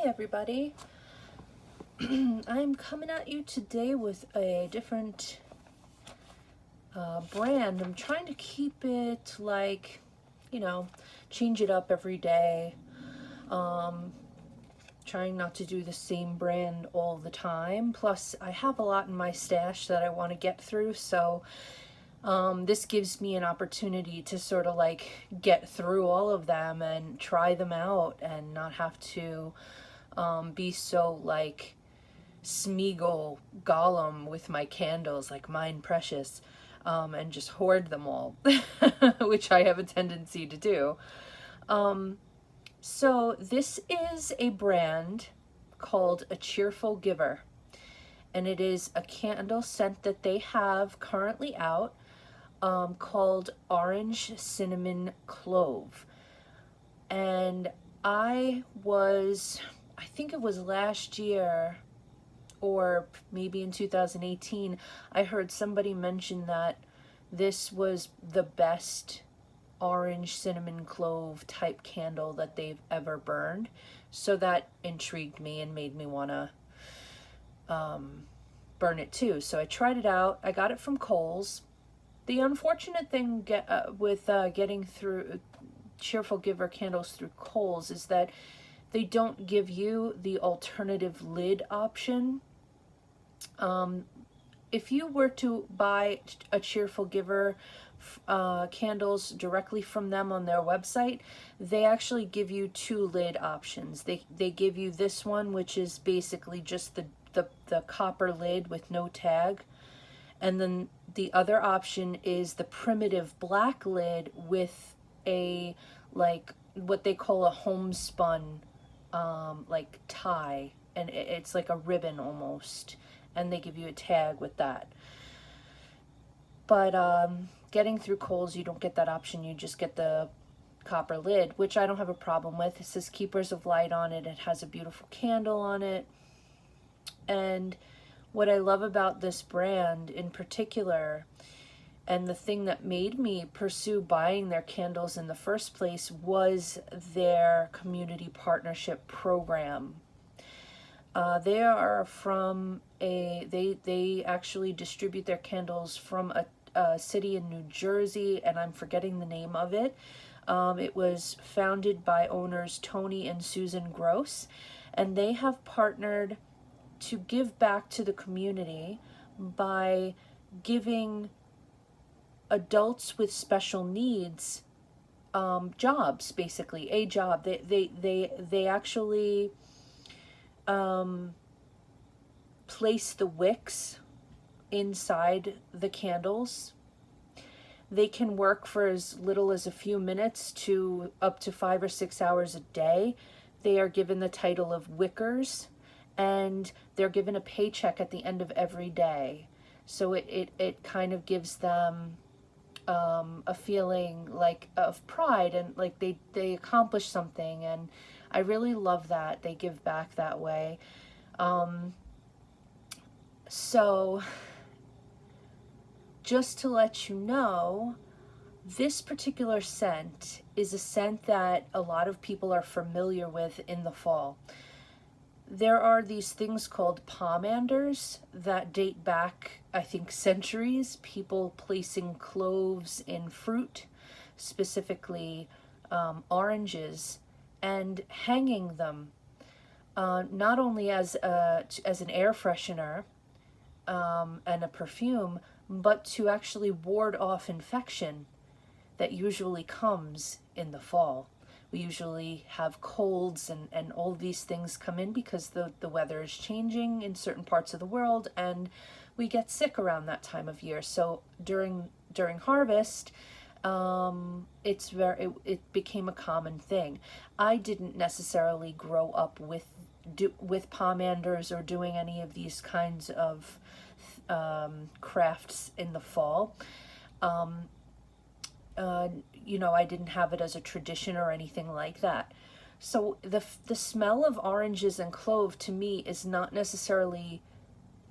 Hey everybody, I'm coming at you today with a different brand. I'm trying to keep it change it up every day. Trying not to do the same brand all the time. Plus, I have a lot in my stash that I want to get through, so this gives me an opportunity to sort of get through all of them and try them out and not have to be so Smeagol Gollum with my candles, like mine precious, and just hoard them all, which I have a tendency to do. So this is a brand called A Cheerful Giver, and it is a candle scent that they have currently out called Orange Cinnamon Clove. And I think it was last year, or maybe in 2018, I heard somebody mention that this was the best orange cinnamon clove type candle that they've ever burned. So that intrigued me and made me want to burn it too. So I tried it out. I got it from Kohl's. The unfortunate thing with getting through Cheerful Giver candles through Kohl's is that they don't give you the alternative lid option. If you were to buy a Cheerful Giver candles directly from them on their website, they actually give you two lid options. They give you this one, which is basically just the copper lid with no tag, and then the other option is the primitive black lid with a what they call a homespun tie, and it's like a ribbon almost, and they give you a tag with that. But getting through Kohl's, you don't get that option. You just get the copper lid, which I don't have a problem with. It says Keepers of Light on it. It has a beautiful candle on it. And what I love about this brand in particular, and the thing that made me pursue buying their candles in the first place, was their community partnership program. They are from they actually distribute their candles from a city in New Jersey, and I'm forgetting the name of it. It was founded by owners Tony and Susan Gross, and they have partnered to give back to the community by giving adults with special needs jobs, basically a job. They actually place the wicks inside the candles. They can work for as little as a few minutes to up to 5 or 6 hours a day. They are given the title of Wickers, and they're given a paycheck at the end of every day. So it kind of gives them a feeling of pride, and they accomplish something, and I really love that they give back that way. So just to let you know, this particular scent is a scent that a lot of people are familiar with in the fall. There are these things called pomanders that date back, I think, centuries. People placing cloves in fruit, specifically oranges, and hanging them not only as an air freshener and a perfume, but to actually ward off infection that usually comes in the fall. We usually have colds and all these things come in because the weather is changing in certain parts of the world, and we get sick around that time of year. So during harvest, it became a common thing. I didn't necessarily grow up with pomanders or doing any of these kinds of crafts in the fall. I didn't have it as a tradition or anything like that. So the smell of oranges and clove to me is not necessarily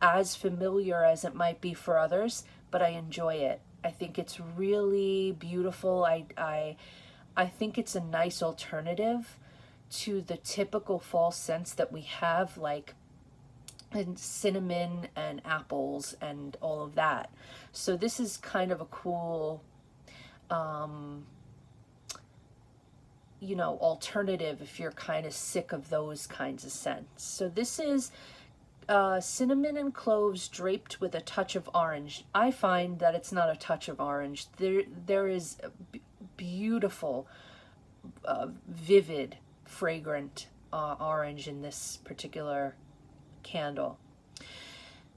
as familiar as it might be for others, but I enjoy it. I think it's really beautiful. I think it's a nice alternative to the typical fall scents that we have, like and cinnamon and apples and all of that. So this is kind of a cool, you know, alternative if you're kind of sick of those kinds of scents. So this is cinnamon and cloves draped with a touch of orange. I find that it's not a touch of orange. There is a beautiful, vivid, fragrant orange in this particular candle.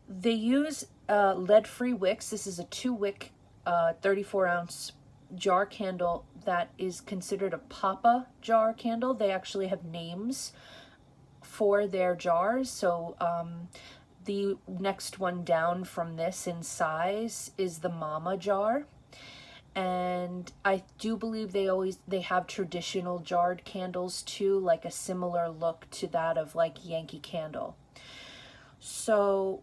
They use lead-free wicks. This is a 2-wick, 34-ounce jar candle that is considered a Papa jar candle. They actually have names for their jars. So the next one down from this in size is the Mama jar. And I do believe they have traditional jarred candles too, like a similar look to that of like Yankee Candle. So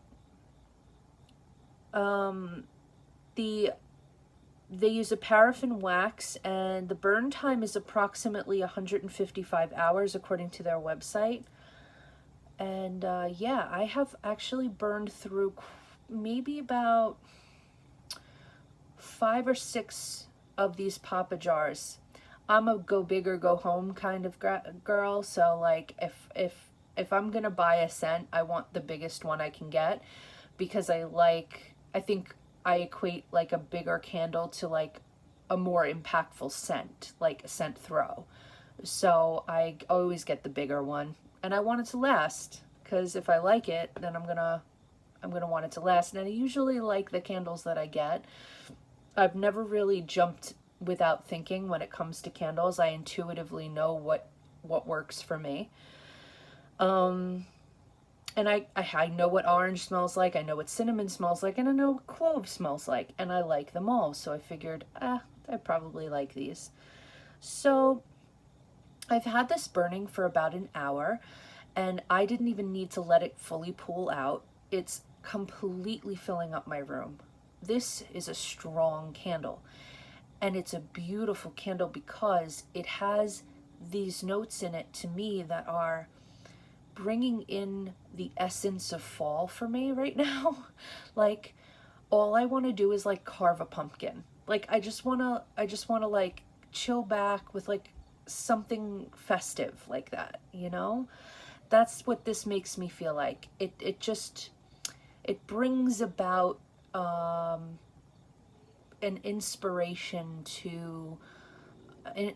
they use a paraffin wax, and the burn time is approximately 155 hours according to their website. And yeah, I have actually burned through maybe about 5 or 6 of these Papa jars. I'm a go big or go home kind of girl, so like if I'm gonna buy a scent, I want the biggest one I can get, because I think I equate like a bigger candle to like a more impactful scent, like a scent throw. So I always get the bigger one, and I want it to last, because if I like it, then I'm gonna want it to last. And I usually like the candles that I get. I've never really jumped without thinking when it comes to candles. I intuitively know what works for me. And I know what orange smells like, I know what cinnamon smells like, and I know what clove smells like, and I like them all. So I figured, I probably like these. So I've had this burning for about an hour, and I didn't even need to let it fully pool out. It's completely filling up my room. This is a strong candle, and it's a beautiful candle because it has these notes in it to me that are bringing in the essence of fall for me right now. Like, all I want to do is like carve a pumpkin. Like, I just want to like chill back with like something festive like that, you know? That's what this makes me feel like. It brings about an inspiration to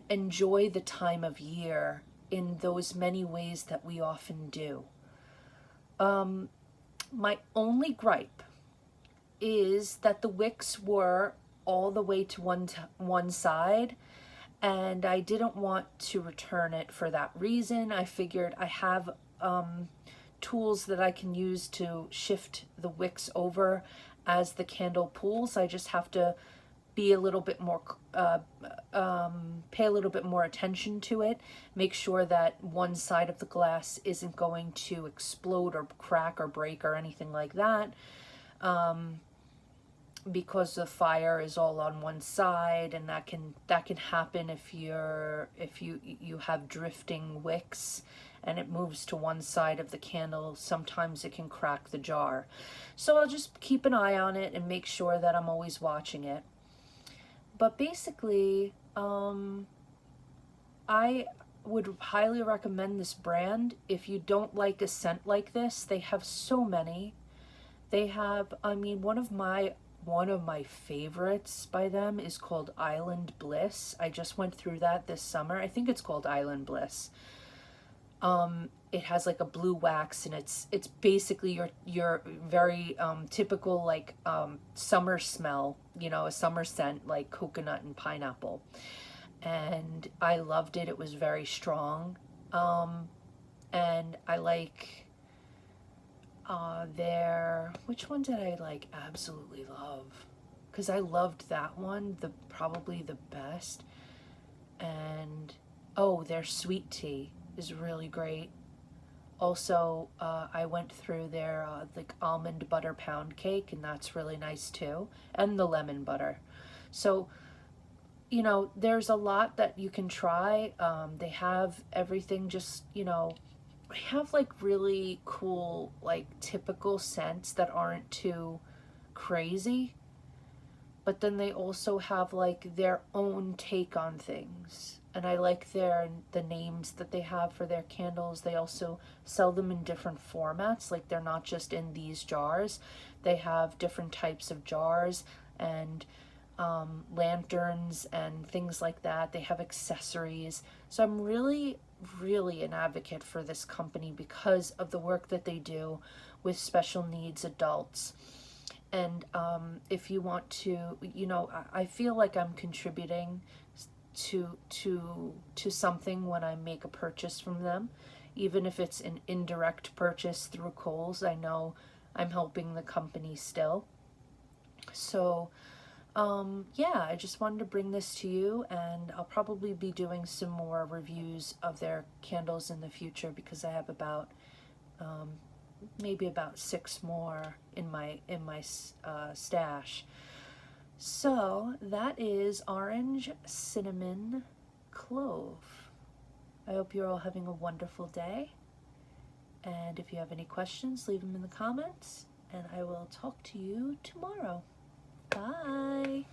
enjoy the time of year in those many ways that we often do. My only gripe is that the wicks were all the way to one side, and I didn't want to return it for that reason. I figured I have tools that I can use to shift the wicks over as the candle pools. I just have to be a little bit more, pay a little bit more attention to it, make sure that one side of the glass isn't going to explode or crack or break or anything like that, because the fire is all on one side, and that can happen if you have drifting wicks and it moves to one side of the candle. Sometimes it can crack the jar. So I'll just keep an eye on it and make sure that I'm always watching it. But basically, I would highly recommend this brand. If you don't like a scent like this, they have so many. They have, I mean, one of my favorites by them is called Island Bliss. I just went through that this summer. I think it's called Island Bliss. It has like a blue wax, and it's basically your very typical like summer smell, you know, a summer scent like coconut and pineapple. And I loved it. It was very strong. And I like which one did I like absolutely love? Because I loved that one probably the best. And their sweet tea is really great. Also, I went through their like almond butter pound cake, and that's really nice too, and the lemon butter. So, you know, there's a lot that you can try. They have everything, just, you know, I have like really cool, like typical scents that aren't too crazy, but then they also have like their own take on things. And I like the names that they have for their candles. They also sell them in different formats. Like they're not just in these jars. They have different types of jars and lanterns and things like that. They have accessories. So I'm really, really an advocate for this company because of the work that they do with special needs adults. And if you want to, you know, I feel like I'm contributing to something when I make a purchase from them, even if it's an indirect purchase through Kohl's. I know I'm helping the company still. So yeah, I just wanted to bring this to you, and I'll probably be doing some more reviews of their candles in the future because I have about maybe about 6 more in my stash. So that is orange, cinnamon, clove. I hope you're all having a wonderful day, and if you have any questions, leave them in the comments, and I will talk to you tomorrow. Bye.